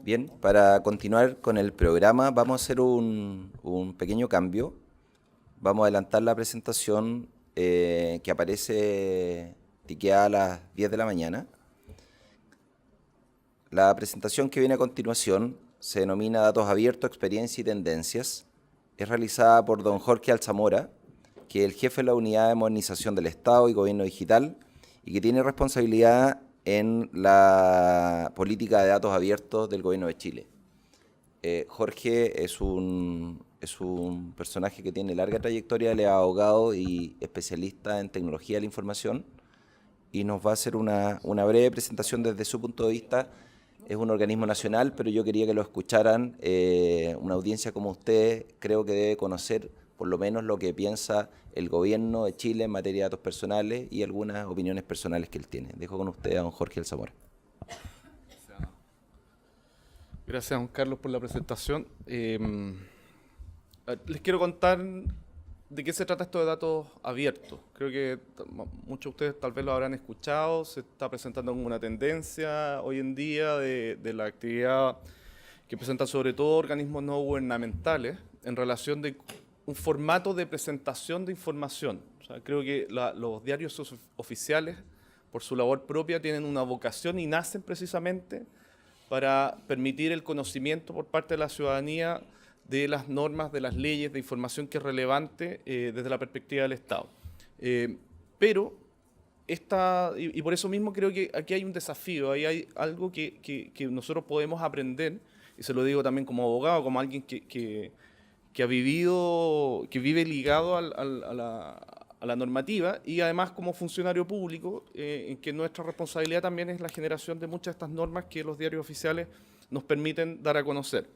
Bien, para continuar con el programa vamos a hacer un pequeño cambio. Vamos a adelantar la presentación que aparece tiqueada a las 10 de la mañana. La presentación que viene a continuación se denomina Datos Abiertos, Experiencia y Tendencias. Es realizada por don Jorge Alzamora, que es el jefe de la Unidad de Modernización del Estado y Gobierno Digital y que tiene responsabilidad en la política de datos abiertos del Gobierno de Chile. Jorge es un personaje que tiene larga trayectoria, él es abogado y especialista en tecnología de la información y nos va a hacer una breve presentación desde su punto de vista. Es un organismo nacional, pero yo quería que lo escucharan. Una audiencia como usted creo que debe conocer por lo menos lo que piensa el gobierno de Chile en materia de datos personales y algunas opiniones personales que él tiene. Dejo con usted a don Jorge Alzamora. Gracias, don Carlos, por la presentación. Les quiero contar de qué se trata esto de datos abiertos. Creo que muchos de ustedes tal vez lo habrán escuchado. Se está presentando como una tendencia hoy en día de la actividad que presentan sobre todo organismos no gubernamentales en relación de un formato de presentación de información. O sea, creo que los diarios oficiales, por su labor propia, tienen una vocación y nacen precisamente para permitir el conocimiento por parte de la ciudadanía de las normas, de las leyes, de información que es relevante desde la perspectiva del Estado. Pero por eso mismo creo que aquí hay un desafío, ahí hay algo que nosotros podemos aprender, y se lo digo también como abogado, como alguien que ha vivido, que vive ligado a la normativa, y además como funcionario público, en que nuestra responsabilidad también es la generación de muchas de estas normas que los diarios oficiales nos permiten dar a conocer.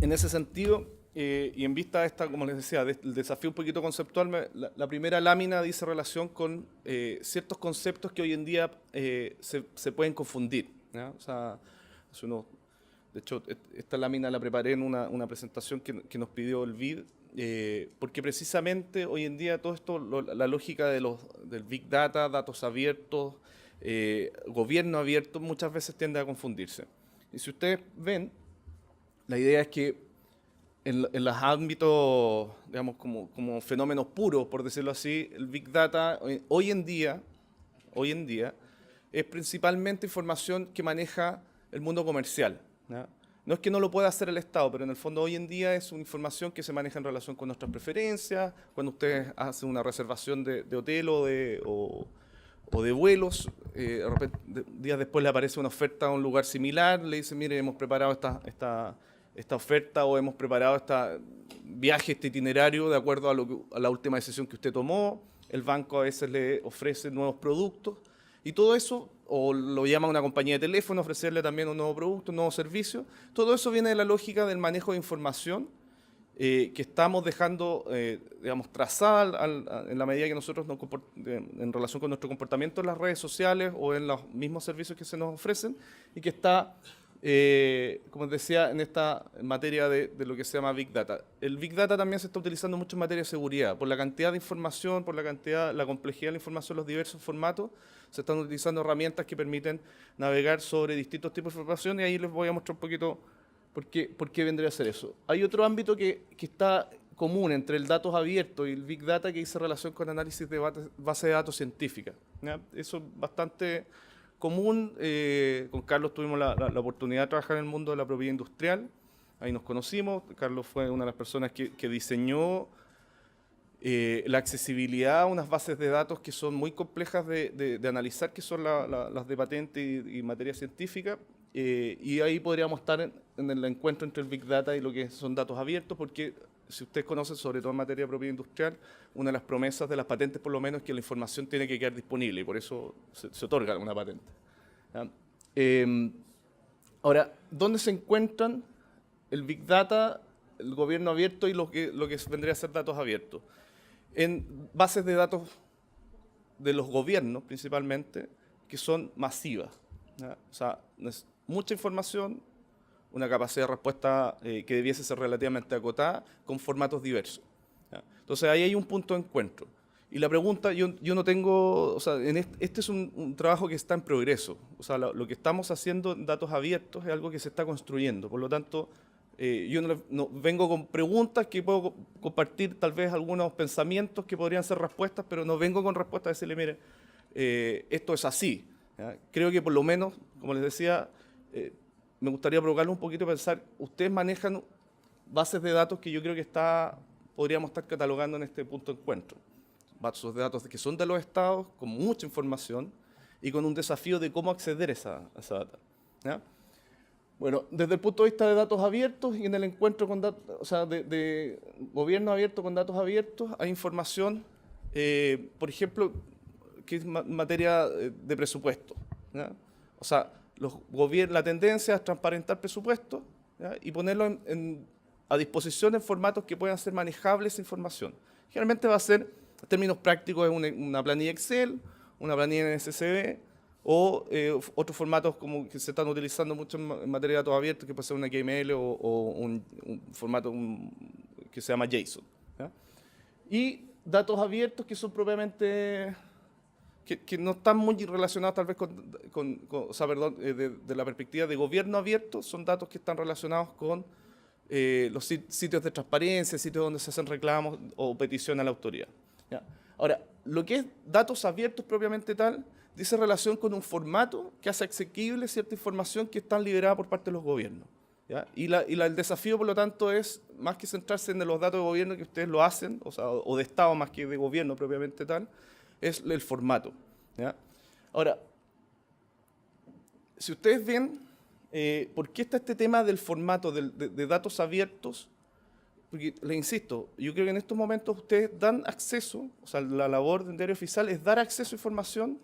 En ese sentido, y en vista de esta, como les decía, del desafío un poquito conceptual, la primera lámina dice relación con ciertos conceptos que hoy en día se pueden confundir, ¿ya? O sea, de hecho, esta lámina la preparé en una presentación que nos pidió el BID, porque precisamente hoy en día todo esto, la lógica del Big Data, datos abiertos, gobierno abierto, muchas veces tiende a confundirse. Y si ustedes ven, la idea es que en los ámbitos, digamos, como fenómenos puros, por decirlo así, el Big Data hoy en día es principalmente información que maneja el mundo comercial, ¿no? No es que no lo pueda hacer el Estado, pero en el fondo hoy en día es una información que se maneja en relación con nuestras preferencias, cuando ustedes hacen una reservación de hotel o de vuelos, de repente, días después le aparece una oferta a un lugar similar, le dicen, mire, hemos preparado esta oferta o hemos preparado este viaje, este itinerario de acuerdo a la última decisión que usted tomó. El banco a veces le ofrece nuevos productos y todo eso, o lo llama una compañía de teléfono, ofrecerle también un nuevo producto, un nuevo servicio. Todo eso viene de la lógica del manejo de información que estamos dejando, digamos, trazada en la medida que nosotros en relación con nuestro comportamiento en las redes sociales o en los mismos servicios que se nos ofrecen y que está, como decía, en materia de lo que se llama Big Data. El Big Data también se está utilizando mucho en materia de seguridad. Por la cantidad de información, por la complejidad de la información, los diversos formatos, se están utilizando herramientas que permiten navegar sobre distintos tipos de información y ahí les voy a mostrar un poquito por qué vendría a ser eso. Hay otro ámbito que está común entre el datos abiertos y el Big Data que dice relación con análisis de base de datos científica, ¿ya? Eso es bastante común. Con Carlos tuvimos la oportunidad de trabajar en el mundo de la propiedad industrial. Ahí nos conocimos. Carlos fue una de las personas que diseñó la accesibilidad a unas bases de datos que son muy complejas de analizar, que son las de patente y materia científica. Y ahí podríamos estar en el encuentro entre el Big Data y lo que son datos abiertos, porque si ustedes conocen, sobre todo en materia de propiedad industrial, una de las promesas de las patentes, por lo menos, es que la información tiene que quedar disponible y por eso se otorga una patente. Ahora, ¿dónde se encuentran el Big Data, el gobierno abierto y lo que vendría a ser datos abiertos? En bases de datos de los gobiernos, principalmente, que son masivas, ¿ya? O sea, es mucha información, una capacidad de respuesta que debiese ser relativamente acotada, con formatos diversos, ¿ya? Entonces ahí hay un punto de encuentro. Y la pregunta, yo no tengo, o sea, este es un trabajo que está en progreso. O sea, lo que estamos haciendo en datos abiertos es algo que se está construyendo. Por lo tanto, yo no vengo con preguntas que puedo compartir, tal vez algunos pensamientos que podrían ser respuestas, pero no vengo con respuestas a decirle, mire, esto es así. ¿Ya? Creo que por lo menos, como les decía, me gustaría provocarle un poquito a pensar, ustedes manejan bases de datos que yo creo que podríamos estar catalogando en este punto de encuentro. Bases de datos que son de los estados, con mucha información y con un desafío de cómo acceder a esa data. ¿Ya? Bueno, desde el punto de vista de datos abiertos y en el encuentro con datos, o sea, de gobierno abierto con datos abiertos, hay información, por ejemplo, que es materia de presupuesto. ¿Ya? O sea, la tendencia es transparentar presupuestos, ¿ya? Y ponerlo a disposición en formatos que puedan ser manejables esa información. Generalmente va a ser, en términos prácticos, es una planilla Excel, una planilla en SSB, o otros formatos como que se están utilizando mucho en materia de datos abiertos, que puede ser una XML o un formato que se llama JSON. ¿Ya? Y datos abiertos que son propiamente, que no están muy relacionados tal vez o sea, perdón, de la perspectiva de gobierno abierto, son datos que están relacionados con los sitios de transparencia, sitios donde se hacen reclamos o petición a la autoridad. ¿Ya? Ahora, lo que es datos abiertos propiamente tal, dice relación con un formato que hace asequible cierta información que está liberada por parte de los gobiernos. ¿Ya? El desafío, por lo tanto, es más que centrarse en los datos de gobierno que ustedes lo hacen, o sea, o de Estado más que de gobierno propiamente tal, es el formato. ¿Ya? Ahora, si ustedes ven, ¿por qué está este tema del formato de datos abiertos? Porque, les insisto, yo creo que en estos momentos ustedes dan acceso, o sea, la labor del diario oficial es dar acceso a información,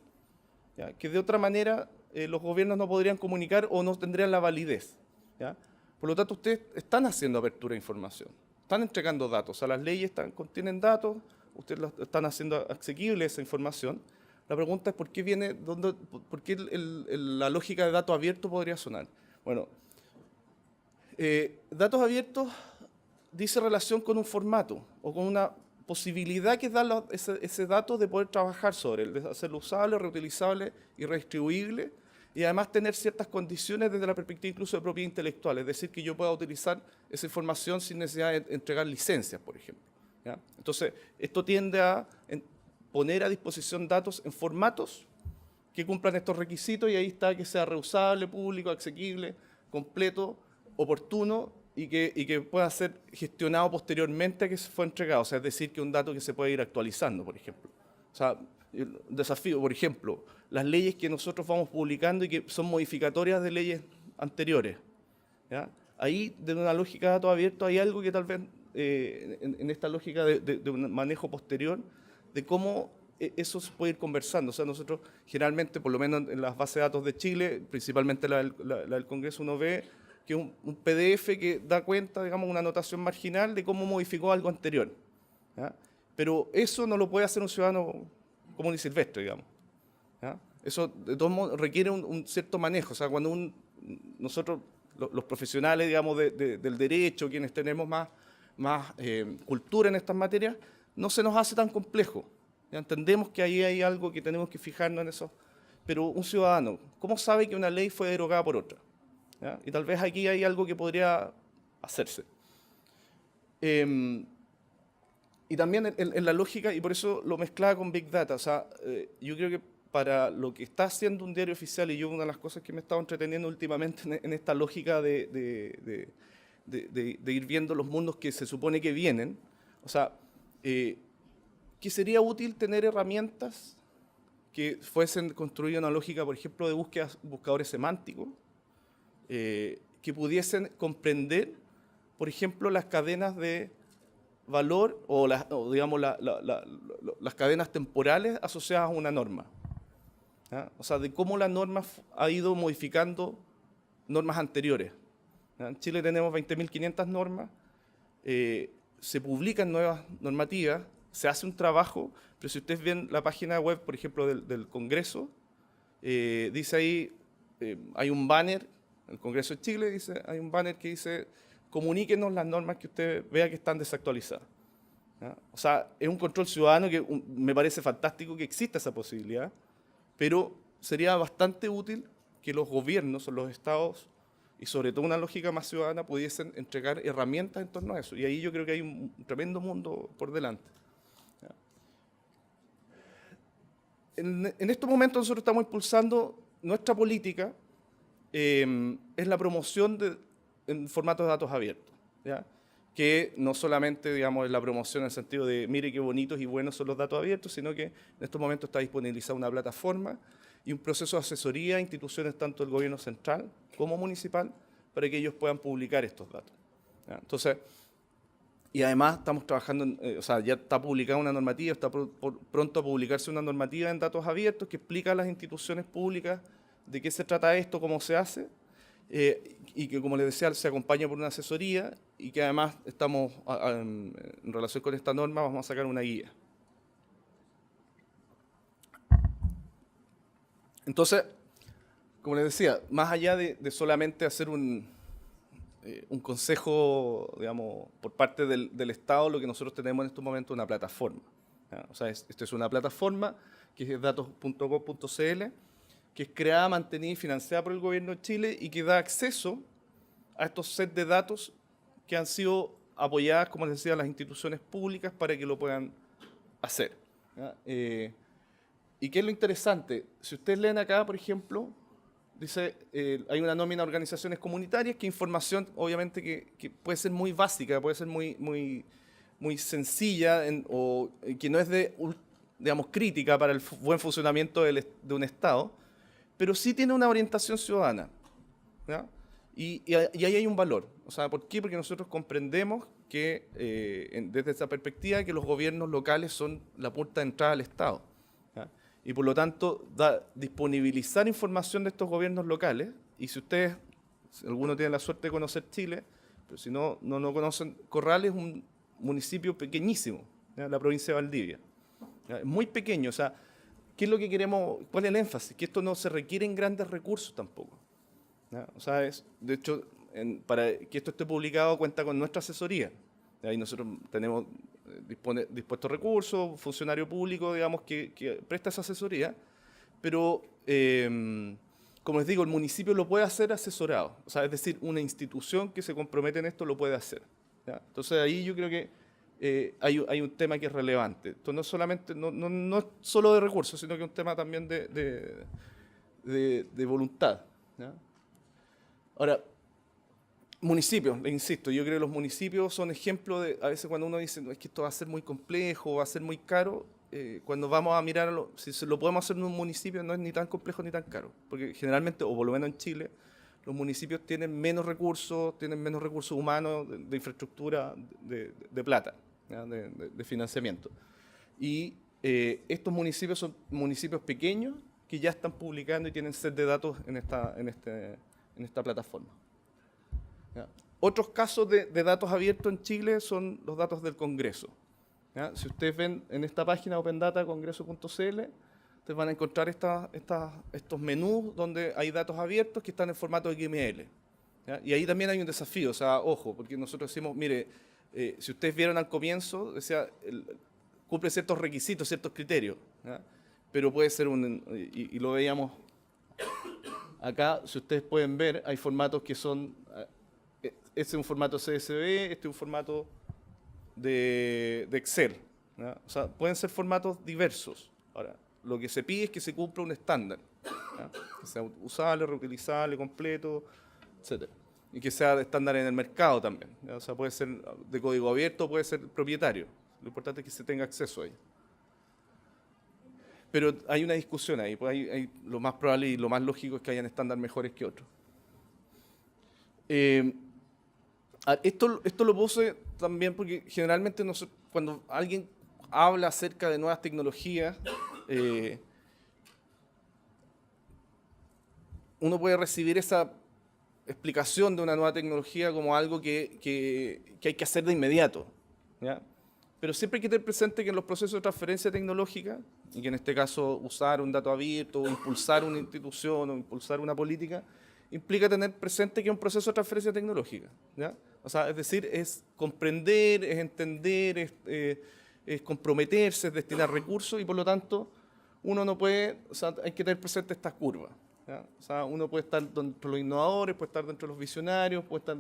¿ya? Que de otra manera los gobiernos no podrían comunicar o no tendrían la validez. ¿Ya? Por lo tanto, ustedes están haciendo apertura de información, están entregando datos, o sea, las leyes contienen datos, ustedes están haciendo asequible esa información. La pregunta es por qué por qué la lógica de datos abiertos podría sonar. Bueno, datos abiertos dice relación con un formato o con una posibilidad que da ese dato de poder trabajar sobre él, de hacerlo usable, reutilizable y redistribuible, y además tener ciertas condiciones desde la perspectiva incluso de propiedad intelectual, es decir, que yo pueda utilizar esa información sin necesidad de entregar licencias, por ejemplo. ¿Ya? Entonces, esto tiende a poner a disposición datos en formatos que cumplan estos requisitos, y ahí está que sea reusable, público, asequible, completo, oportuno, y que pueda ser gestionado posteriormente a que se fue entregado, o sea, es decir, que un dato que se puede ir actualizando, por ejemplo. O sea, el desafío, por ejemplo, las leyes que nosotros vamos publicando y que son modificatorias de leyes anteriores. ¿Ya? Ahí, de una lógica de datos abiertos, hay algo que tal vez, en esta lógica de un manejo posterior, de cómo eso se puede ir conversando. O sea, nosotros generalmente, por lo menos en las bases de datos de Chile, principalmente la del Congreso, uno ve que es un PDF que da cuenta, digamos, una anotación marginal de cómo modificó algo anterior. ¿Ya? Pero eso no lo puede hacer un ciudadano común y silvestre, digamos. ¿Ya? Eso, de todos modos, requiere un cierto manejo. O sea, cuando nosotros, los profesionales, digamos, del derecho, quienes tenemos más cultura en estas materias, no se nos hace tan complejo. ¿Ya? Entendemos que ahí hay algo que tenemos que fijarnos en eso. Pero un ciudadano, ¿cómo sabe que una ley fue derogada por otra? ¿Ya? Y tal vez aquí hay algo que podría hacerse. Y también en la lógica, y por eso lo mezclaba con Big Data, o sea, yo creo que para lo que está haciendo un diario oficial, y yo una de las cosas que me he estado entreteniendo últimamente en esta lógica de ir viendo los mundos que se supone que vienen, o sea, que sería útil tener herramientas que fuesen construidas una lógica, por ejemplo, de buscadores semánticos, que pudiesen comprender, por ejemplo, las cadenas de valor o digamos, las cadenas temporales asociadas a una norma. ¿Ya? O sea, de cómo la norma ha ido modificando normas anteriores. ¿Ya? En Chile tenemos 20.500 normas, se publican nuevas normativas, se hace un trabajo, pero si ustedes ven la página web, por ejemplo, del Congreso, dice ahí, hay un banner, el Congreso de Chile hay un banner que dice: comuníquenos las normas que usted vea que están desactualizadas. ¿ya? O sea, es un control ciudadano que me parece fantástico que exista esa posibilidad, pero sería bastante útil que los gobiernos o los estados, y sobre todo una lógica más ciudadana, pudiesen entregar herramientas en torno a eso. Y ahí yo creo que hay un tremendo mundo por delante. En estos momentos nosotros estamos impulsando nuestra política, es la promoción en formatos de datos abiertos, ¿ya? Que no solamente, digamos, es la promoción en el sentido de mire qué bonitos y buenos son los datos abiertos, sino que en estos momentos está disponibilizada una plataforma y un proceso de asesoría a instituciones tanto del gobierno central como municipal para que ellos puedan publicar estos datos, ¿ya? Entonces, y además estamos trabajando, o sea, ya está publicada una normativa, está pronto a publicarse una normativa en datos abiertos que explica a las instituciones públicas de qué se trata esto, cómo se hace, y que, como les decía, se acompaña por una asesoría y que además estamos, en relación con esta norma, vamos a sacar una guía. Entonces, como les decía, más allá de solamente hacer un consejo, digamos, por parte del Estado, lo que nosotros tenemos en estos momentos es una plataforma, ¿ya? O sea, esto es una plataforma que es datos.gov.cl, que es creada, mantenida y financiada por el Gobierno de Chile y que da acceso a estos sets de datos que han sido apoyadas, como les decía, las instituciones públicas para que lo puedan hacer, ¿ya? ¿Y qué es lo interesante? Si ustedes leen acá, por ejemplo, dice, hay una nómina de organizaciones comunitarias, que información, obviamente, que puede ser muy básica, puede ser muy sencilla, o que no es digamos, crítica para el buen funcionamiento de un Estado, pero sí tiene una orientación ciudadana, ¿ya? Y ahí hay un valor. O sea, ¿por qué? Porque nosotros comprendemos que, desde esa perspectiva, que los gobiernos locales son la puerta de entrada al Estado, ¿ya? Y por lo tanto, disponibilizar información de estos gobiernos locales, y si ustedes, si alguno tiene la suerte de conocer Chile, pero si no conocen, Corrales es un municipio pequeñísimo, ¿ya? La provincia de Valdivia, ¿ya? Es muy pequeño, o sea, ¿qué es lo que queremos? ¿Cuál es el énfasis? Que esto no se requiere en grandes recursos tampoco, ¿ya? O sea, de hecho, para que esto esté publicado cuenta con nuestra asesoría. Ahí nosotros tenemos dispuestos recursos, funcionario público, digamos, que presta esa asesoría, pero, como les digo, el municipio lo puede hacer asesorado. O sea, es decir, una institución que se compromete en esto lo puede hacer, ¿ya? Entonces ahí yo creo que hay un tema que es relevante. Esto no es solamente, no es solo de recursos, sino que es un tema también de voluntad, ¿ya? Ahora, municipios, le insisto, yo creo que los municipios son ejemplos de, a veces cuando uno dice, no, es que esto va a ser muy complejo, va a ser muy caro, cuando vamos a mirarlo, si se lo podemos hacer en un municipio, no es ni tan complejo ni tan caro, porque generalmente, o por lo menos en Chile, los municipios tienen menos recursos humanos, de infraestructura, de plata, ¿ya? De financiamiento. Y estos municipios son municipios pequeños que ya están publicando y tienen set de datos en esta plataforma, ¿ya? Otros casos de datos abiertos en Chile son los datos del Congreso, ¿ya? Si ustedes ven en esta página opendata.congreso.cl, ustedes van a encontrar estos menús donde hay datos abiertos que están en formato XML, ¿ya? Y ahí también hay un desafío, o sea, ojo, porque nosotros decimos, mire, si ustedes vieron al comienzo, decía, cumple ciertos requisitos, ciertos criterios, ¿ya? Pero puede ser y lo veíamos acá, si ustedes pueden ver, hay formatos que son, este es un formato CSV, este es un formato de Excel, ¿ya? O sea, pueden ser formatos diversos. Ahora, lo que se pide es que se cumpla un estándar, ¿ya? Que sea usable, reutilizable, completo, etc. Y que sea de estándar en el mercado también, ¿ya? O sea, puede ser de código abierto, puede ser propietario. Lo importante es que se tenga acceso a ello. Pero hay una discusión ahí, pues lo más probable y lo más lógico es que hayan estándares mejores que otros. Esto lo puse también porque generalmente cuando alguien habla acerca de nuevas tecnologías, uno puede recibir esa explicación de una nueva tecnología como algo que hay que hacer de inmediato, ¿ya? Pero siempre hay que tener presente que en los procesos de transferencia tecnológica, y que en este caso usar un dato abierto, o impulsar una institución, o impulsar una política, implica tener presente que es un proceso de transferencia tecnológica, ¿ya? O sea, es decir, es comprender, es entender, es comprometerse, es destinar recursos y por lo tanto uno no puede, o sea, hay que tener presente estas curvas. ¿Ya? O sea, uno puede estar dentro de los innovadores, puede estar dentro de los visionarios, puede estar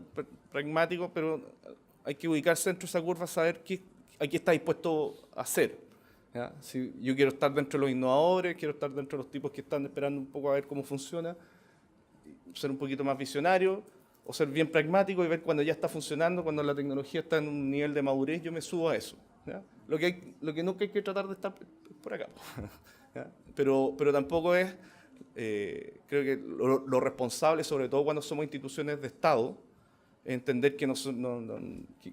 pragmático, pero hay que ubicarse dentro de esa curva, saber qué está dispuesto a hacer. ¿Ya? Si yo quiero estar dentro de los innovadores, quiero estar dentro de los tipos que están esperando un poco a ver cómo funciona, ser un poquito más visionario, o ser bien pragmático y ver cuando ya está funcionando, cuando la tecnología está en un nivel de madurez, yo me subo a eso. ¿Ya? Lo que nunca hay que tratar de estar por acá. ¿Ya? Pero tampoco es, creo que lo responsable, sobre todo cuando somos instituciones de Estado, es entender que,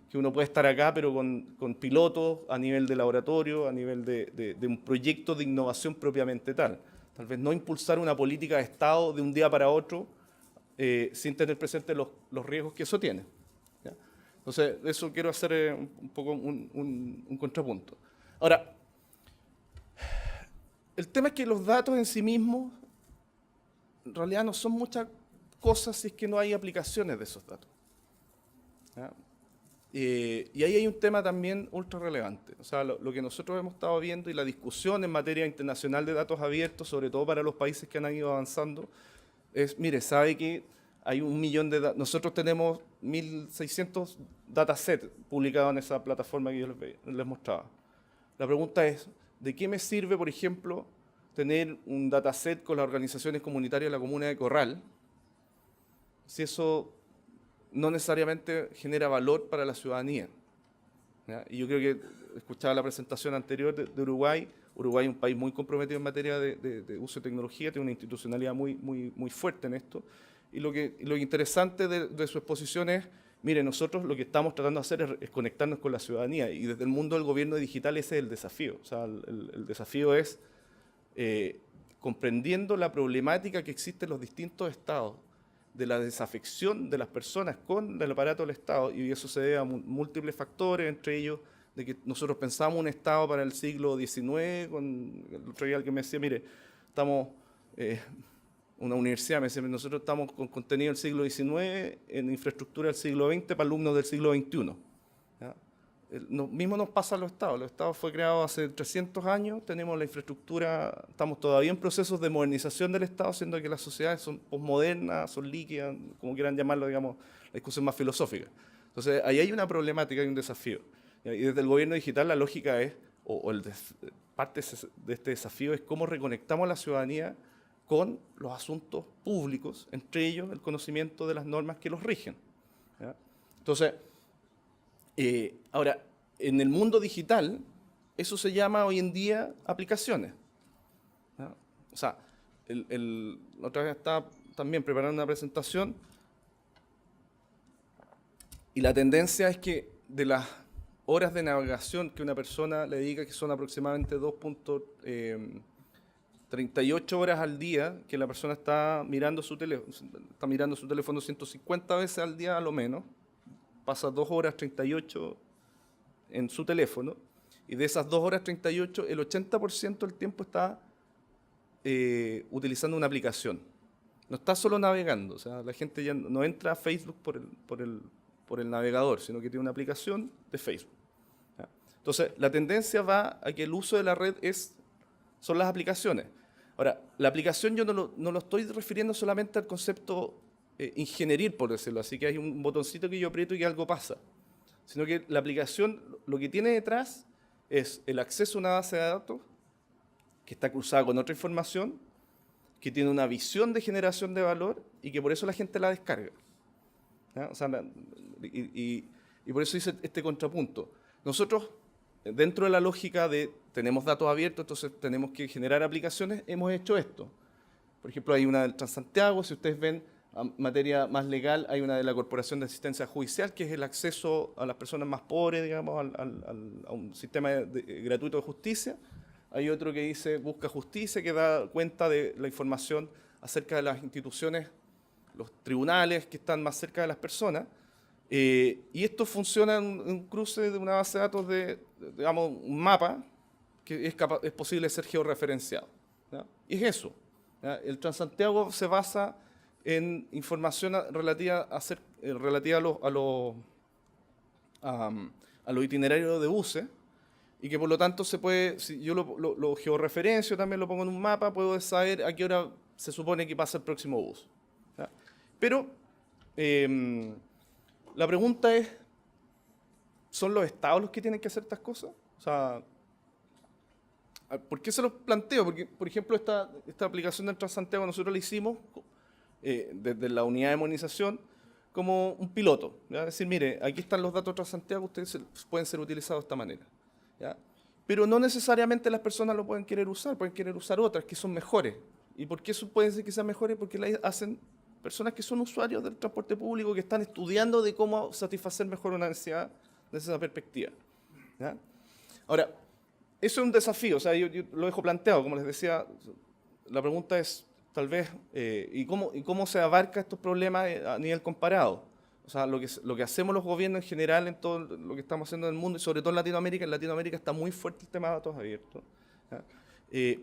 que uno puede estar acá, pero con pilotos a nivel de laboratorio, a nivel de un proyecto de innovación propiamente tal. Tal vez no impulsar una política de Estado de un día para otro, sin tener presente los riesgos que eso tiene. ¿Ya? Entonces, eso quiero hacer un poco un contrapunto. Ahora, el tema es que los datos en sí mismos, en realidad no son muchas cosas si es que no hay aplicaciones de esos datos. ¿Ya? Y ahí hay un tema también ultra relevante. O sea, lo que nosotros hemos estado viendo y la discusión en materia internacional de datos abiertos, sobre todo para los países que han ido avanzando, es, mire, sabe que hay 1 millón de datos. Nosotros tenemos 1.600 datasets publicados en esa plataforma que yo les mostraba. La pregunta es, ¿de qué me sirve, por ejemplo, tener un dataset con las organizaciones comunitarias de la comuna de Corral, si eso no necesariamente genera valor para la ciudadanía? ¿Ya? Y yo creo que escuchaba la presentación anterior de Uruguay. Uruguay es un país muy comprometido en materia de uso de tecnología, tiene una institucionalidad muy fuerte en esto. Y lo interesante de su exposición es, mire, nosotros lo que estamos tratando de hacer es conectarnos con la ciudadanía, y desde el mundo del gobierno digital ese es el desafío. O sea, el desafío es comprendiendo la problemática que existe en los distintos estados, de la desafección de las personas con el aparato del Estado, y eso se debe a múltiples factores, entre ellos de que nosotros pensamos un Estado para el siglo XIX, con el otro día que me decía, mire, estamos, una universidad me decía, nosotros estamos con contenido del siglo XIX en infraestructura del siglo XX para alumnos del siglo XXI. ¿Ya? Lo mismo nos pasa a los Estados. Los Estados fue creado hace 300 años, tenemos la infraestructura, estamos todavía en procesos de modernización del Estado, siendo que las sociedades son posmodernas, son líquidas, como quieran llamarlo, digamos, la discusión más filosófica. Entonces, ahí hay una problemática y un desafío. Y desde el gobierno digital la lógica es, parte de este desafío es cómo reconectamos a la ciudadanía con los asuntos públicos, entre ellos el conocimiento de las normas que los rigen. ¿Ya? Entonces, ahora, en el mundo digital, eso se llama hoy en día aplicaciones. ¿Ya? O sea, la otra vez estaba también preparando una presentación y la tendencia es que de las horas de navegación que una persona le dedica, que son aproximadamente 2.38 horas al día, que la persona está mirando su teléfono 150 veces al día a lo menos, pasa 2 horas 38 en su teléfono, y de esas 2 horas 38, el 80% del tiempo está utilizando una aplicación. No está solo navegando, o sea, la gente ya no entra a Facebook por el navegador, sino que tiene una aplicación de Facebook. ¿Ya? Entonces, la tendencia va a que el uso de la red son las aplicaciones. Ahora, la aplicación yo no lo estoy refiriendo solamente al concepto ingenieril, por decirlo así, que hay un botoncito que yo aprieto y que algo pasa, sino que la aplicación lo que tiene detrás es el acceso a una base de datos que está cruzada con otra información, que tiene una visión de generación de valor y que por eso la gente la descarga. ¿Ya? O sea, y por eso hice este contrapunto. Nosotros, dentro de la lógica de tenemos datos abiertos, entonces tenemos que generar aplicaciones, hemos hecho esto. Por ejemplo, hay una del Transantiago, si ustedes ven, en materia más legal, hay una de la Corporación de Asistencia Judicial, que es el acceso a las personas más pobres, digamos, a un sistema gratuito de justicia. Hay otro que dice Busca Justicia, que da cuenta de la información acerca de las instituciones, los tribunales que están más cerca de las personas. Y esto funciona en un cruce de una base de datos digamos, un mapa que es posible ser georreferenciado. ¿Ya? Y es eso. ¿Ya? El Transantiago se basa en información relativa a a los itinerarios de buses, y que por lo tanto se puede, si yo lo georreferencio, también lo pongo en un mapa, puedo saber a qué hora se supone que pasa el próximo bus. ¿Ya? Pero la pregunta es, ¿son los estados los que tienen que hacer estas cosas? O sea, ¿por qué se los planteo? Porque, por ejemplo, esta aplicación del Transantiago nosotros la hicimos desde la unidad de monización como un piloto. ¿Ya? Es decir, mire, aquí están los datos de Transantiago, ustedes pueden ser utilizados de esta manera. ¿Ya? Pero no necesariamente las personas lo pueden querer usar otras que son mejores. ¿Y por qué eso pueden ser que sean mejores? Porque la hacen personas que son usuarios del transporte público, que están estudiando de cómo satisfacer mejor una necesidad desde esa perspectiva. ¿Ya? Ahora, eso es un desafío, o sea, yo lo dejo planteado, como les decía, la pregunta es, tal vez, ¿y cómo se abarca estos problemas a nivel comparado? O sea, lo que hacemos los gobiernos en general en todo lo que estamos haciendo en el mundo, y sobre todo en Latinoamérica está muy fuerte el tema de datos abiertos. ¿Ya?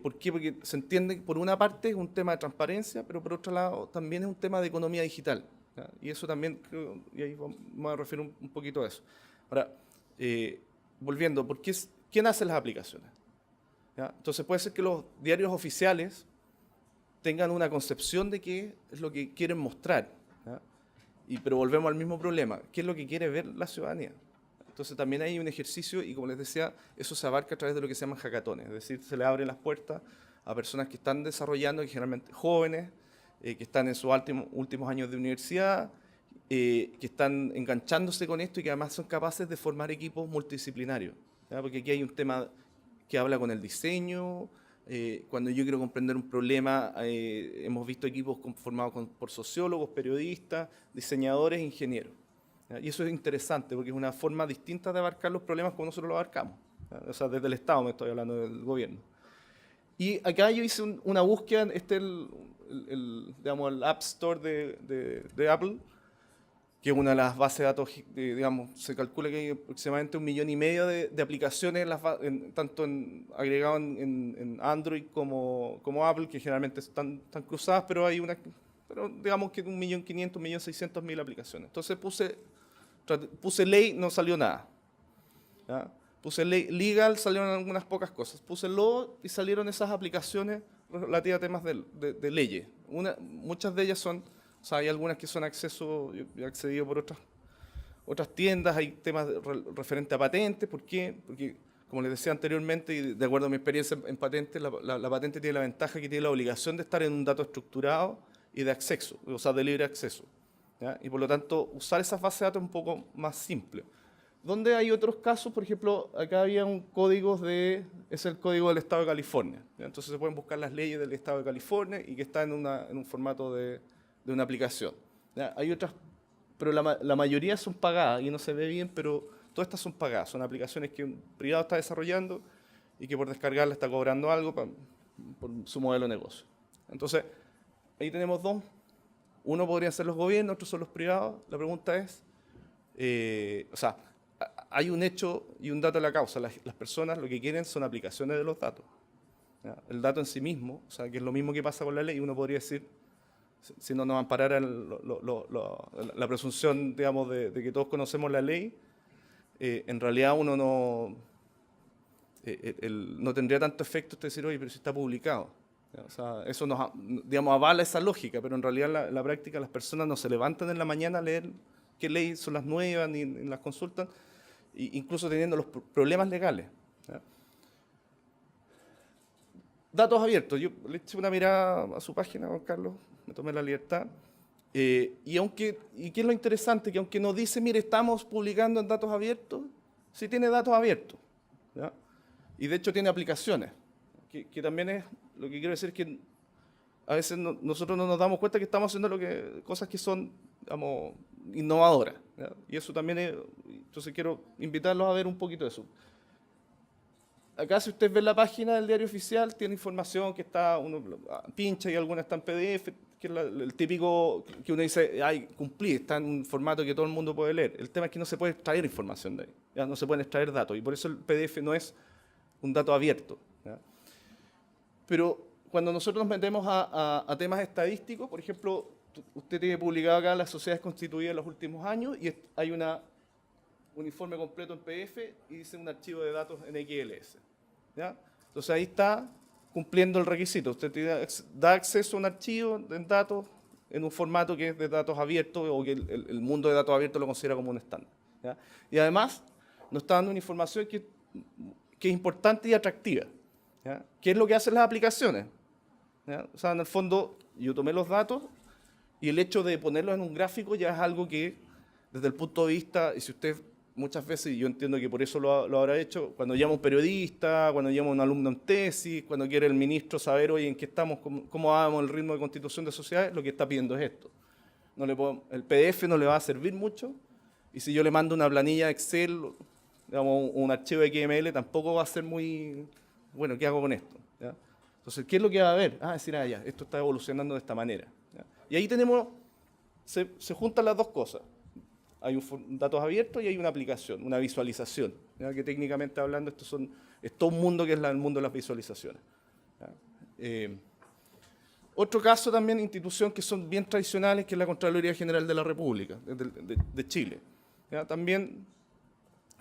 ¿Por qué? Porque se entiende que por una parte es un tema de transparencia, pero por otro lado también es un tema de economía digital. ¿Ya? Y eso también, creo, y ahí vamos a referir un poquito a eso. Ahora, volviendo, ¿quién hace las aplicaciones? ¿Ya? Entonces puede ser que los diarios oficiales tengan una concepción de qué es lo que quieren mostrar. ¿Ya? Pero volvemos al mismo problema. ¿Qué es lo que quiere ver la ciudadanía? Entonces también hay un ejercicio, y como les decía, eso se abarca a través de lo que se llaman hackatones. Es decir, se le abren las puertas a personas que están desarrollando, que generalmente jóvenes, que están en sus últimos años de universidad, que están enganchándose con esto y que además son capaces de formar equipos multidisciplinarios. ¿Ya? Porque aquí hay un tema que habla con el diseño. Cuando yo quiero comprender un problema, hemos visto equipos formados por sociólogos, periodistas, diseñadores, ingenieros. ¿Ya? Y eso es interesante porque es una forma distinta de abarcar los problemas como nosotros los abarcamos. ¿Ya? O sea, desde el Estado me estoy hablando del gobierno. Y acá yo hice una búsqueda, digamos, el App Store de Apple, que es una de las bases de datos, digamos, se calcula que hay aproximadamente 1,5 millones de aplicaciones, tanto agregado en Android como Apple, que generalmente están cruzadas, pero hay digamos que 1.500.000, 1.600.000 aplicaciones. Entonces puse ley, no salió nada. ¿Ya? Puse legal, salieron algunas pocas cosas. Puse law y salieron esas aplicaciones relativas a temas de leyes. Muchas de ellas son, o sea, hay algunas que son acceso, yo he accedido por otras tiendas, hay temas referentes a patentes. ¿Por qué? Porque, como les decía anteriormente, y de acuerdo a mi experiencia en patentes, la patente tiene la ventaja que tiene la obligación de estar en un dato estructurado y de acceso, o sea, de libre acceso. ¿Ya? Y por lo tanto, usar esas bases de datos es un poco más simple. Donde hay otros casos, por ejemplo, acá había un código es el código del Estado de California. ¿Ya? Entonces se pueden buscar las leyes del Estado de California y que está en un formato de una aplicación. ¿Ya? Hay otras, pero la mayoría son pagadas y no se ve bien, pero todas estas son pagadas. Son aplicaciones que un privado está desarrollando y que por descargarla está cobrando algo por su modelo de negocio. Entonces, ahí tenemos dos. Uno podrían ser los gobiernos, otros son los privados. La pregunta es, o sea, hay un hecho y un dato de la causa. Las personas lo que quieren son aplicaciones de los datos. ¿Ya? El dato en sí mismo, o sea, que es lo mismo que pasa con la ley, uno podría decir, si no nos amparara la presunción, digamos, de que todos conocemos la ley, en realidad uno no tendría tanto efecto decir, oye, pero si está publicado. ¿Ya? O sea, eso digamos, avala esa lógica, pero en realidad en la práctica las personas no se levantan en la mañana a leer qué leyes son las nuevas, ni las consultan, incluso teniendo los problemas legales. ¿Ya? Datos abiertos. Yo le eché una mirada a su página, Juan Carlos, me tomé la libertad. ¿Y qué es lo interesante? Que aunque nos dice, mire, estamos publicando en datos abiertos, sí tiene datos abiertos. ¿Ya? Y de hecho tiene aplicaciones, que también es, lo que quiero decir es que a veces nosotros no nos damos cuenta que estamos haciendo cosas que son, digamos, innovadoras. ¿Ya? Y eso también es, entonces quiero invitarlos a ver un poquito de eso. Acá, si usted ve la página del diario oficial, tiene información que uno pincha y alguna está en PDF, que es el típico que uno dice, ay, cumplí, está en un formato que todo el mundo puede leer. El tema es que no se puede extraer información de ahí, ¿ya? No se pueden extraer datos, y por eso el PDF no es un dato abierto. ¿Ya? Pero cuando nosotros nos metemos a temas estadísticos, por ejemplo, usted tiene publicado acá las sociedades constituidas en los últimos años, y hay una un informe completo en PDF y dice un archivo de datos en XLS. ¿Ya? Entonces ahí está cumpliendo el requisito. Usted da acceso a un archivo en datos en un formato que es de datos abiertos o que el mundo de datos abiertos lo considera como un estándar. ¿Ya? Y además nos está dando una información que es importante y atractiva. ¿Ya? ¿Qué es lo que hacen las aplicaciones? ¿Ya? O sea, en el fondo, yo tomé los datos y el hecho de ponerlos en un gráfico ya es algo que, desde el punto de vista, y si usted muchas veces, y yo entiendo que por eso lo habrá hecho, cuando llama un periodista, cuando llama un alumno en tesis, cuando quiere el ministro saber, oye, en qué estamos, cómo vamos el ritmo de constitución de sociedades, lo que está pidiendo es esto. El PDF no le va a servir mucho, y si yo le mando una planilla Excel, digamos, un archivo XML, tampoco va a ser muy, bueno, ¿qué hago con esto? ¿Ya? Entonces, ¿qué es lo que va a haber? Decir, ya, esto está evolucionando de esta manera. ¿Ya? Y ahí tenemos, se juntan las dos cosas. Hay datos abiertos y hay una aplicación, una visualización, ¿ya? Que técnicamente hablando es todo un mundo que es el mundo de las visualizaciones. Otro caso también, instituciones que son bien tradicionales, que es la Contraloría General de la República, de Chile. ¿Ya? También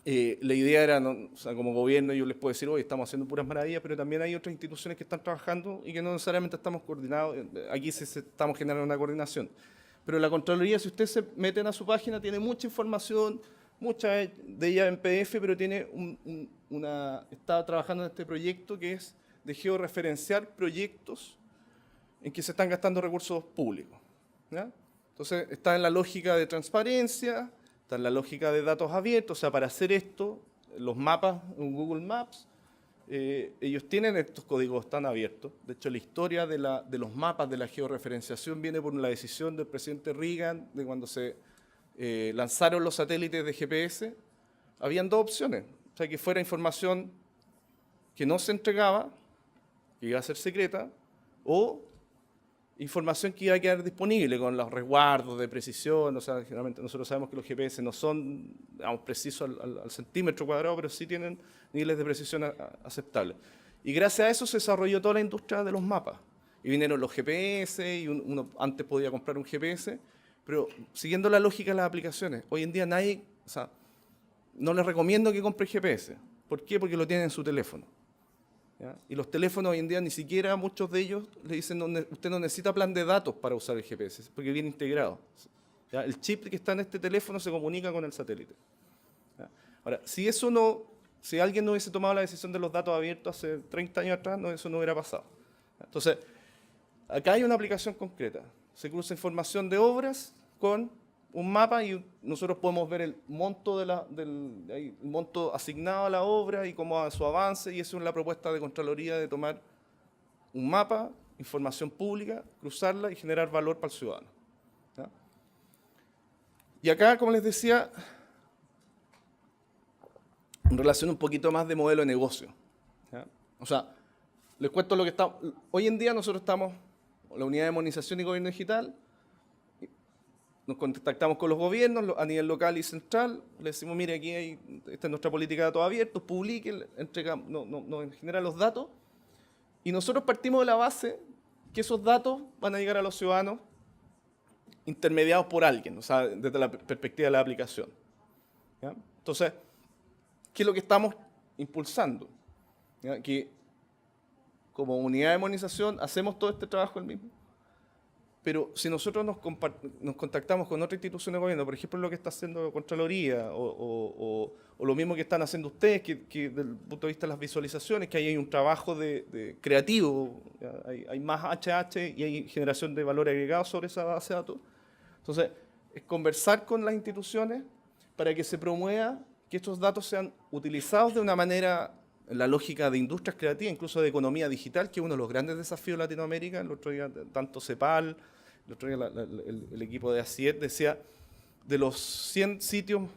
la idea era, o sea, como gobierno yo les puedo decir, hoy estamos haciendo puras maravillas, pero también hay otras instituciones que están trabajando y que no necesariamente estamos coordinados, aquí sí estamos generando una coordinación. Pero la Contraloría, si ustedes se meten a su página, tiene mucha información, mucha de ella en PDF, pero tiene está trabajando en este proyecto que es de georreferenciar proyectos en que se están gastando recursos públicos. ¿Ya? Entonces, está en la lógica de transparencia, está en la lógica de datos abiertos. O sea, para hacer esto, los mapas en Google Maps, ellos tienen estos códigos tan abiertos. De hecho, la historia de los mapas de la georreferenciación viene por la decisión del presidente Reagan de cuando se lanzaron los satélites de GPS. Habían dos opciones. O sea, que fuera información que no se entregaba, que iba a ser secreta, o información que iba a quedar disponible con los resguardos de precisión. O sea, generalmente nosotros sabemos que los GPS no son, digamos, precisos al centímetro cuadrado, pero sí tienen niveles de precisión aceptables. Y gracias a eso se desarrolló toda la industria de los mapas. Y vinieron los GPS, y uno antes podía comprar un GPS, pero siguiendo la lógica de las aplicaciones, hoy en día nadie, o sea, no les recomiendo que compre GPS. ¿Por qué? Porque lo tienen en su teléfono. ¿Ya? Y los teléfonos hoy en día, ni siquiera muchos de ellos le dicen, usted no necesita plan de datos para usar el GPS, porque viene integrado. ¿Ya? El chip que está en este teléfono se comunica con el satélite. ¿Ya? Ahora, si alguien no hubiese tomado la decisión de los datos abiertos hace 30 años atrás, eso no hubiera pasado. ¿Ya? Entonces, acá hay una aplicación concreta. Se cruza información de obras con un mapa y nosotros podemos ver el monto, el monto asignado a la obra y cómo va su avance, y eso es la propuesta de Contraloría de tomar un mapa, información pública, cruzarla y generar valor para el ciudadano. ¿Ya? Y acá, como les decía, en relación un poquito más de modelo de negocio. ¿Ya? O sea, les cuento lo que está. Hoy en día nosotros estamos, la Unidad de Modernización y Gobierno Digital, nos contactamos con los gobiernos a nivel local y central, le decimos, mire, aquí esta es nuestra política de datos abiertos, publiquen, nos generan los datos, y nosotros partimos de la base que esos datos van a llegar a los ciudadanos intermediados por alguien, o sea, desde la perspectiva de la aplicación. ¿Ya? Entonces, ¿qué es lo que estamos impulsando? ¿Ya? Que como unidad de modernización hacemos todo este trabajo el mismo. Pero si nosotros nos contactamos con otra institución de gobierno, por ejemplo, lo que está haciendo Contraloría o lo mismo que están haciendo ustedes, que desde el punto de vista de las visualizaciones, que ahí hay un trabajo creativo, hay más HH y hay generación de valor agregado sobre esa base de datos. Entonces, es conversar con las instituciones para que se promueva que estos datos sean utilizados de una manera, en la lógica de industrias creativas, incluso de economía digital, que es uno de los grandes desafíos de Latinoamérica. El otro día, tanto CEPAL, el otro día el equipo de ACIET decía, de los 100 sitios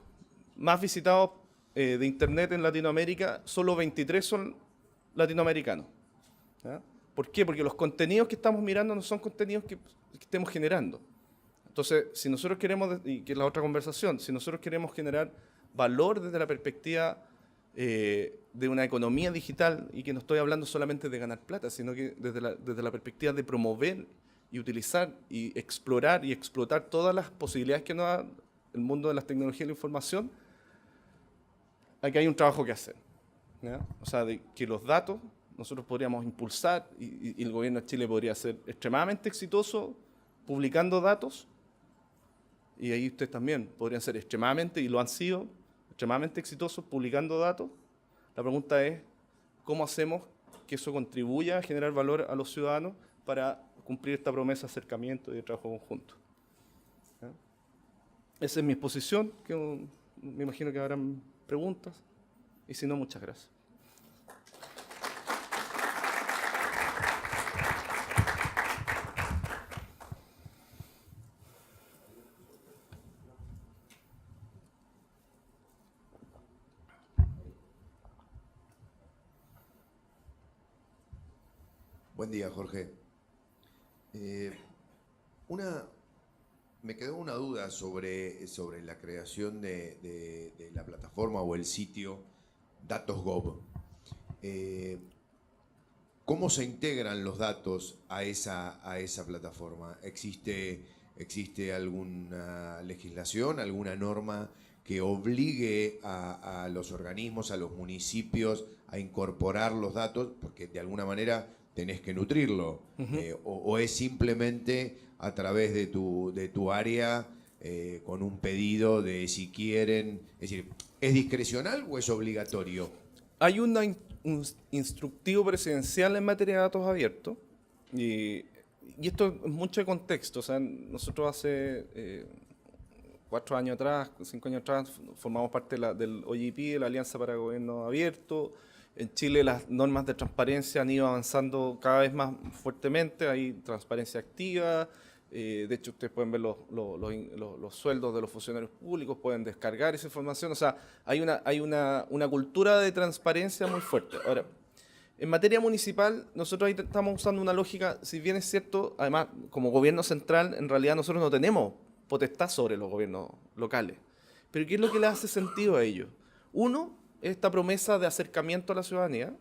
más visitados de Internet en Latinoamérica, solo 23 son latinoamericanos. ¿Ya? ¿Por qué? Porque los contenidos que estamos mirando no son contenidos que estemos generando. Entonces, si nosotros queremos, y que es la otra conversación, si nosotros queremos generar valor desde la perspectiva de una economía digital, y que no estoy hablando solamente de ganar plata, sino que desde la perspectiva de promover y utilizar y explorar y explotar todas las posibilidades que nos da el mundo de las tecnologías de la información, aquí hay un trabajo que hacer, ¿ya? O sea, de que los datos nosotros podríamos impulsar y el gobierno de Chile podría ser extremadamente exitoso publicando datos, y ahí ustedes también podrían ser extremadamente, y lo han sido, extremadamente exitosos publicando datos. La pregunta es, ¿cómo hacemos que eso contribuya a generar valor a los ciudadanos para cumplir esta promesa de acercamiento y de trabajo conjunto? ¿Ya? Esa es mi exposición, que me imagino que habrán preguntas, y si no, muchas gracias. Buen día, Jorge. Me quedó una duda sobre la creación de la plataforma o el sitio Datos.gov. ¿Cómo se integran los datos a esa plataforma? ¿Existe alguna legislación, alguna norma que obligue a los organismos, a los municipios a incorporar los datos? Porque de alguna manera tenés que nutrirlo. O es simplemente a través de tu área con un pedido de si quieren. Es decir, ¿es discrecional o es obligatorio? Hay un instructivo presidencial en materia de datos abiertos, y esto es mucho de contexto. O sea, nosotros hace 4 años atrás, 5 años atrás, formamos parte del OGP, de la Alianza para Gobierno Abierto. En Chile las normas de transparencia han ido avanzando cada vez más fuertemente, hay transparencia activa. De hecho, ustedes pueden ver los sueldos de los funcionarios públicos, pueden descargar esa información. O sea, hay una cultura de transparencia muy fuerte. Ahora, en materia municipal, nosotros ahí estamos usando una lógica, si bien es cierto, además, como gobierno central, en realidad nosotros no tenemos potestad sobre los gobiernos locales. Pero ¿qué es lo que le hace sentido a ellos? Uno, esta promesa de acercamiento a la ciudadanía,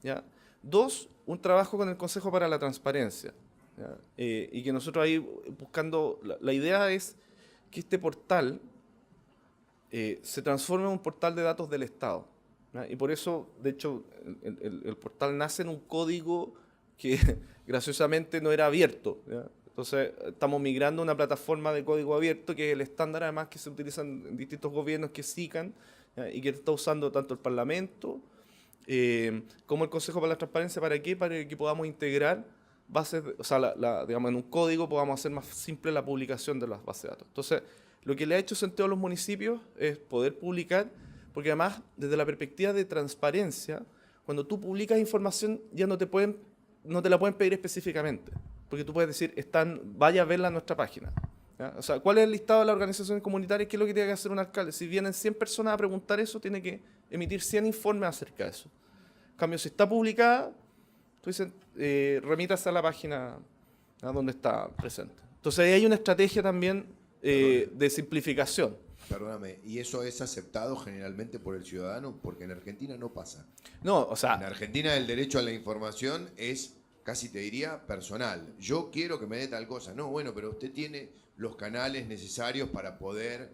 ¿ya? 2, un trabajo con el Consejo para la Transparencia, ¿ya? Y que nosotros ahí buscando, la idea es que este portal se transforme en un portal de datos del Estado, ¿ya? Y por eso, de hecho, el portal nace en un código que graciosamente no era abierto, ¿ya? Entonces, estamos migrando a una plataforma de código abierto, que es el estándar además que se utiliza en distintos gobiernos, que es SICAN, ¿ya? Y que está usando tanto el Parlamento como el Consejo para la Transparencia. ¿Para qué? Para que podamos integrar bases, o sea, digamos, en un código podamos hacer más simple la publicación de las bases de datos. Entonces, lo que le ha hecho sentido a los municipios es poder publicar, porque además, desde la perspectiva de transparencia, cuando tú publicas información ya no te la pueden pedir específicamente, porque tú puedes decir, vaya a verla en nuestra página, ¿ya? O sea, ¿cuál es el listado de las organizaciones comunitarias? ¿Qué es lo que tiene que hacer un alcalde? Si vienen 100 personas a preguntar eso, tiene que emitir 100 informes acerca de eso. En cambio, si está publicada, tú dices, remítase a la página donde está presente. Entonces, ahí hay una estrategia también de simplificación. Perdóname, ¿y eso es aceptado generalmente por el ciudadano? Porque en Argentina no pasa. No, o sea, En Argentina el derecho a la información es, casi te diría, personal. Yo quiero que me dé tal cosa. No, bueno, pero usted tiene los canales necesarios para poder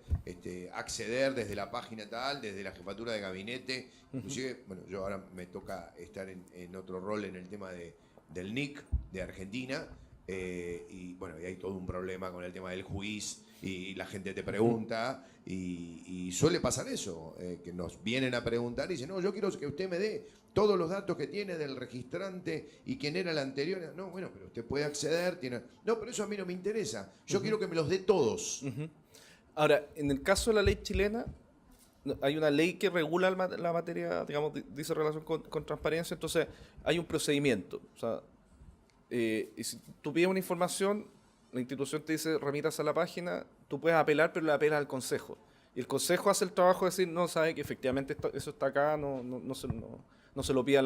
acceder desde la página tal, desde la jefatura de gabinete. Inclusive, bueno, yo ahora me toca estar en otro rol en el tema del NIC de Argentina. Y bueno, y hay todo un problema con el tema del juiz, y la gente te pregunta, y suele pasar eso, que nos vienen a preguntar y dicen, no, yo quiero que usted me dé todos los datos que tiene del registrante y quién era el anterior. No, bueno, pero usted puede acceder, no, pero eso a mí no me interesa, yo quiero que me los dé todos. Ahora, en el caso de la ley chilena, hay una ley que regula la materia, digamos, dice relación con transparencia. Entonces hay un procedimiento. O sea, y si tú pides una información, la institución te dice remítase a la página, tú puedes apelar, pero le apelas al Consejo. Y el Consejo hace el trabajo de decir, no, sabe que efectivamente eso está acá, no se lo pida a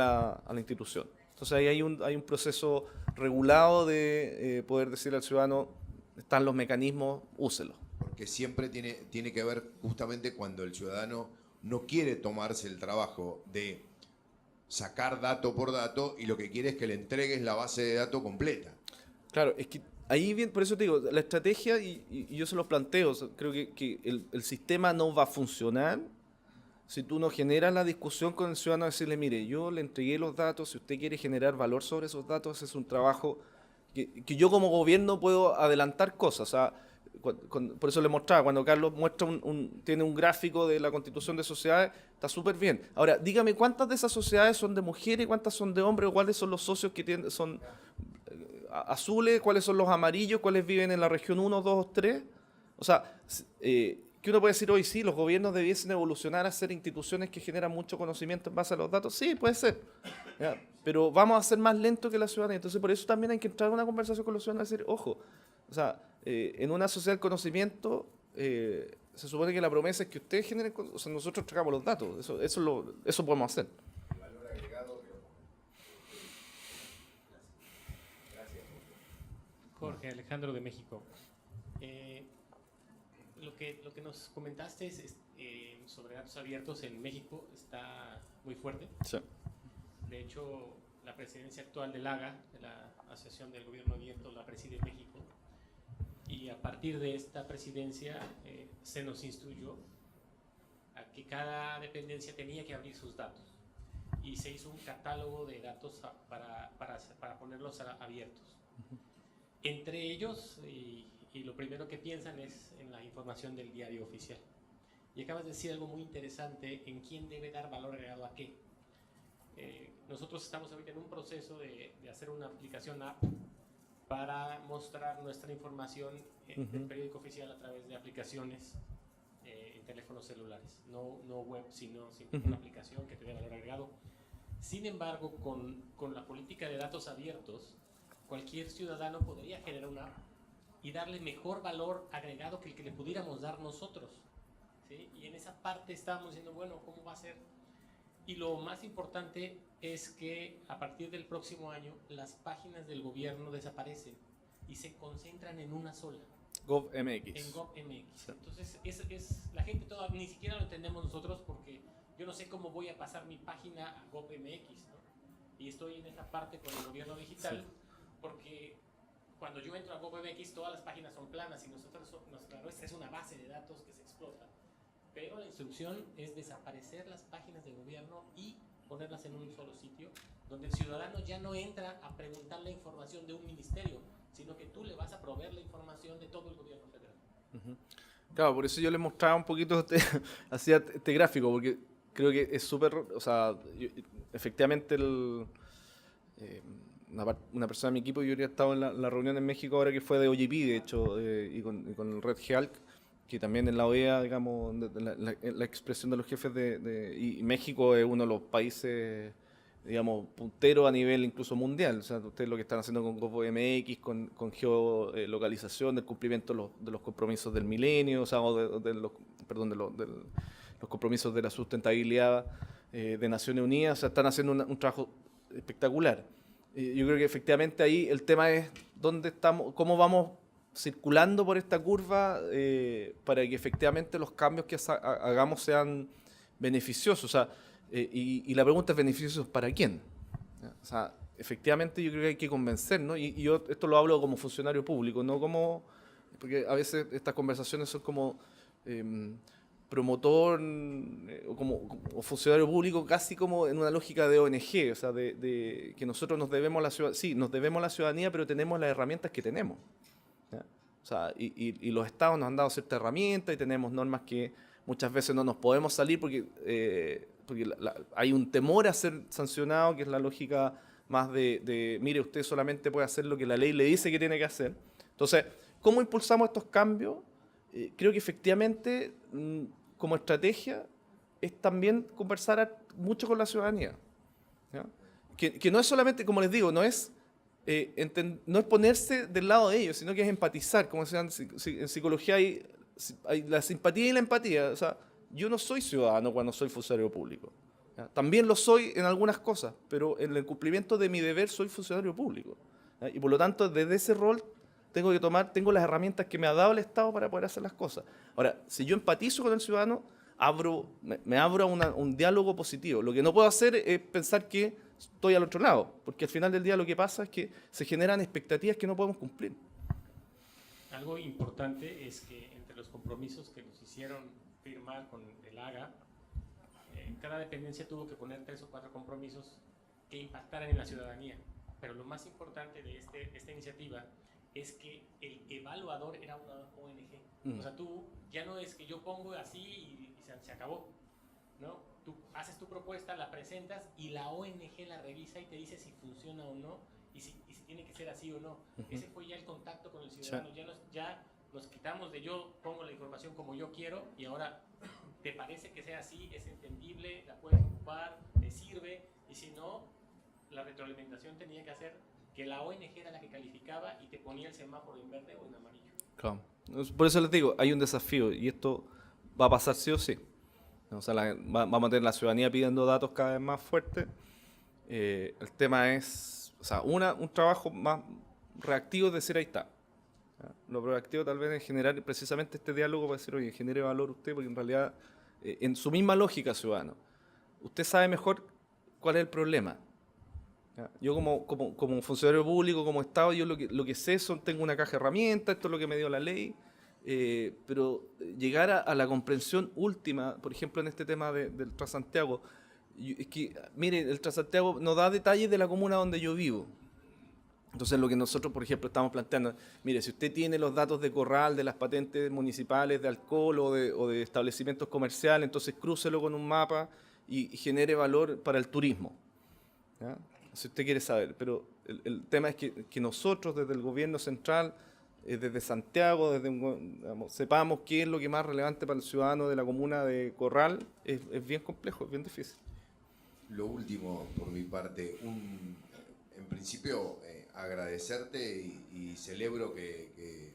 la institución. Entonces ahí hay un proceso regulado de poder decirle al ciudadano, están los mecanismos, úselos. Porque siempre tiene que ver justamente cuando el ciudadano no quiere tomarse el trabajo de sacar dato por dato y lo que quiere es que le entregues la base de datos completa. Claro, es que ahí bien, por eso te digo, la estrategia, y yo se los planteo, o sea, creo que el sistema no va a funcionar si tú no generas la discusión con el ciudadano, decirle, mire, yo le entregué los datos, si usted quiere generar valor sobre esos datos, ese es un trabajo que yo como gobierno puedo adelantar cosas. O sea, por eso le mostraba, cuando Carlos muestra tiene un gráfico de la constitución de sociedades, está súper bien. Ahora, dígame cuántas de esas sociedades son de mujeres, cuántas son de hombres, o cuáles son los socios que son azules, cuáles son los amarillos, cuáles viven en la región 1, 2 o 3. O sea, que uno puede decir hoy, sí, los gobiernos debiesen evolucionar a ser instituciones que generan mucho conocimiento en base a los datos. Sí, puede ser. ¿Ya? Pero vamos a ser más lentos que la ciudadanía. Entonces, por eso también hay que entrar en una conversación con los ciudadanos y decir, ojo, o sea, en una sociedad del conocimiento, se supone que la promesa es que ustedes generen, o sea, nosotros tragamos los datos. Eso podemos hacer. Jorge Alejandro de México. Lo que nos comentaste sobre datos abiertos en México está muy fuerte. Sí. De hecho, la presidencia actual del AGA, de la Asociación del Gobierno Abierto, la preside México. Y a partir de esta presidencia se nos instruyó a que cada dependencia tenía que abrir sus datos. Y se hizo un catálogo de datos para ponerlos abiertos. Entre ellos, y lo primero que piensan es en la información del diario oficial. Y acabas de decir algo muy interesante en quién debe dar valor agregado a qué. Nosotros estamos ahorita en un proceso de hacer una aplicación app para mostrar nuestra información en el periódico oficial a través de aplicaciones en teléfonos celulares. No web, sino una aplicación que te dé valor agregado. Sin embargo, con la política de datos abiertos, cualquier ciudadano podría generar una app y darle mejor valor agregado que el que le pudiéramos dar nosotros, ¿sí? Y en esa parte estábamos diciendo, bueno, ¿cómo va a ser? Y lo más importante es que a partir del próximo año las páginas del gobierno desaparecen y se concentran en una sola. GovMX. En GovMX. Entonces, la gente todavía ni siquiera lo entendemos nosotros porque yo no sé cómo voy a pasar mi página a GovMX, ¿no? Y estoy en esa parte con el gobierno digital, sí, porque cuando yo entro a GovMX todas las páginas son planas y nuestra es una base de datos que se explota. Pero la instrucción es desaparecer las páginas de gobierno y ponerlas en un solo sitio, donde el ciudadano ya no entra a preguntar la información de un ministerio, sino que tú le vas a proveer la información de todo el gobierno federal. Claro, por eso yo les mostraba un poquito, hacía este gráfico, porque creo que es súper, o sea, efectivamente una persona de mi equipo, yo habría estado en la reunión en México ahora que fue de OGP, de hecho, y con el Red Health, que también en la OEA, digamos, la expresión de los jefes y México es uno de los países, digamos, punteros a nivel incluso mundial. O sea, ustedes lo que están haciendo con GovMX, con geolocalización, del cumplimiento de los compromisos del milenio, o sea, de los compromisos de la sustentabilidad de Naciones Unidas, o sea, están haciendo un trabajo espectacular. Yo creo que efectivamente ahí el tema es dónde estamos, cómo vamos circulando por esta curva para que efectivamente los cambios que hagamos sean beneficiosos. O sea, y la pregunta es, ¿beneficiosos para quién? O sea, efectivamente yo creo que hay que convencer, ¿no? Y yo esto lo hablo como funcionario público, no como... Porque a veces estas conversaciones son como promotor o funcionario público casi como en una lógica de ONG, o sea, de que nosotros nos debemos a la ciudadanía. Sí, nos debemos a la ciudadanía, pero tenemos las herramientas que tenemos. ¿Ya? O sea, y los estados nos han dado ciertas herramientas y tenemos normas que muchas veces no nos podemos salir porque hay un temor a ser sancionado, que es la lógica más de mire, usted solamente puede hacer lo que la ley le dice que tiene que hacer. Entonces, ¿cómo impulsamos estos cambios? Creo que efectivamente, como estrategia, es también conversar mucho con la ciudadanía. ¿Ya? Que no es solamente, como les digo, no es ponerse del lado de ellos, sino que es empatizar. Como decían, en psicología hay la simpatía y la empatía. O sea, yo no soy ciudadano cuando soy funcionario público. ¿Ya? También lo soy en algunas cosas, pero en el cumplimiento de mi deber soy funcionario público. ¿Ya? Y por lo tanto, desde ese rol tengo las herramientas que me ha dado el Estado para poder hacer las cosas. Ahora, si yo empatizo con el ciudadano, me abro a un diálogo positivo. Lo que no puedo hacer es pensar que estoy al otro lado, porque al final del día lo que pasa es que se generan expectativas que no podemos cumplir. Algo importante es que entre los compromisos que nos hicieron firmar con el AGA, cada dependencia tuvo que poner 3 o 4 compromisos que impactaran en la ciudadanía. Pero lo más importante de esta iniciativa es que el evaluador era una ONG. O sea, tú ya no es que yo pongo así y se acabó, ¿no? Tú haces tu propuesta, la presentas y la ONG la revisa y te dice si funciona o no y si tiene que ser así o no. Ese fue ya el contacto con el ciudadano. Sí. Ya nos quitamos de yo pongo la información como yo quiero y ahora te parece que sea así, es entendible, la puedes ocupar, te sirve, y si no, la retroalimentación tenía que hacer que la ONG era la que calificaba y te ponía el semáforo en verde o en amarillo. Claro. Por eso les digo, hay un desafío y esto va a pasar sí o sí. O sea, vamos a tener la ciudadanía pidiendo datos cada vez más fuertes. El tema es, o sea, un trabajo más reactivo, es decir, ahí está. ¿Ya? Lo proactivo tal vez es generar precisamente este diálogo para decir, oye, genere valor usted, porque en realidad, en su misma lógica, ciudadano, usted sabe mejor cuál es el problema. ¿Ya? Yo como funcionario público, como Estado, yo lo que sé tengo una caja de herramientas, esto es lo que me dio la ley, pero llegar a la comprensión última, por ejemplo, en este tema del Transantiago, es que, mire, el Transantiago nos da detalles de la comuna donde yo vivo. Entonces, lo que nosotros, por ejemplo, estamos planteando, mire, si usted tiene los datos de corral, de las patentes municipales de alcohol o de establecimientos comerciales, entonces crúcelo con un mapa y genere valor para el turismo. ¿Ya? Si usted quiere saber, pero el tema es que nosotros desde el gobierno central, desde Santiago, digamos, sepamos qué es lo que más relevante para el ciudadano de la comuna de Corral, es bien complejo, es bien difícil. Lo último, por mi parte, en principio agradecerte y celebro que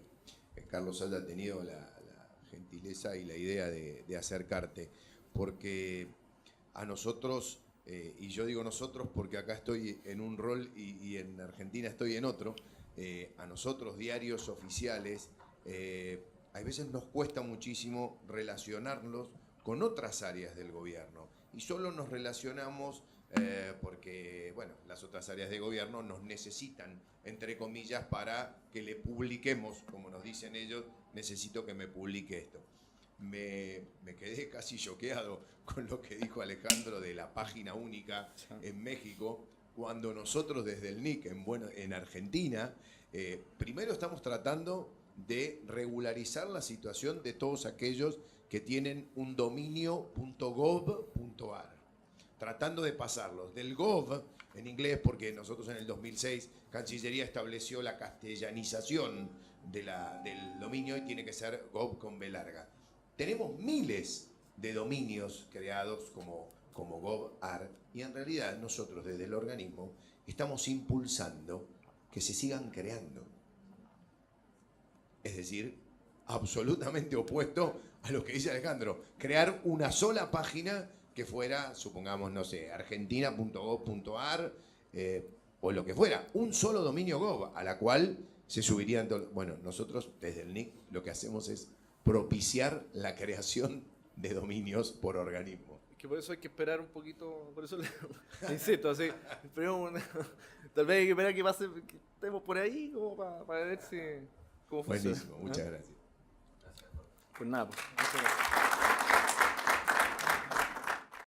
Carlos haya tenido la gentileza y la idea de acercarte, porque a nosotros, y yo digo nosotros porque acá estoy en un rol y en Argentina estoy en otro, a nosotros diarios oficiales, a veces nos cuesta muchísimo relacionarnos con otras áreas del gobierno y solo nos relacionamos porque, bueno, las otras áreas de gobierno nos necesitan, entre comillas, para que le publiquemos, como nos dicen ellos, necesito que me publique esto. Me quedé casi choqueado con lo que dijo Alejandro de la página única en México, cuando nosotros desde el NIC en Argentina, primero estamos tratando de regularizar la situación de todos aquellos que tienen un dominio .gov.ar, tratando de pasarlos del gov en inglés, porque nosotros en el 2006 Cancillería estableció la castellanización del dominio y tiene que ser gov con B larga. Tenemos miles de dominios creados como gov.ar y en realidad nosotros desde el organismo estamos impulsando que se sigan creando. Es decir, absolutamente opuesto a lo que dice Alejandro, crear una sola página que fuera, supongamos, no sé, argentina.gov.ar o lo que fuera, un solo dominio gov, a la cual se subirían todos. Bueno, nosotros desde el NIC lo que hacemos es propiciar la creación de dominios por organismo. Que por eso hay que esperar un poquito, por eso le insisto, así, tal vez hay que esperar que pase, que estemos por ahí como para ver cómo funciona. Buenísimo, muchas gracias. Pues nada, pues, muchas gracias.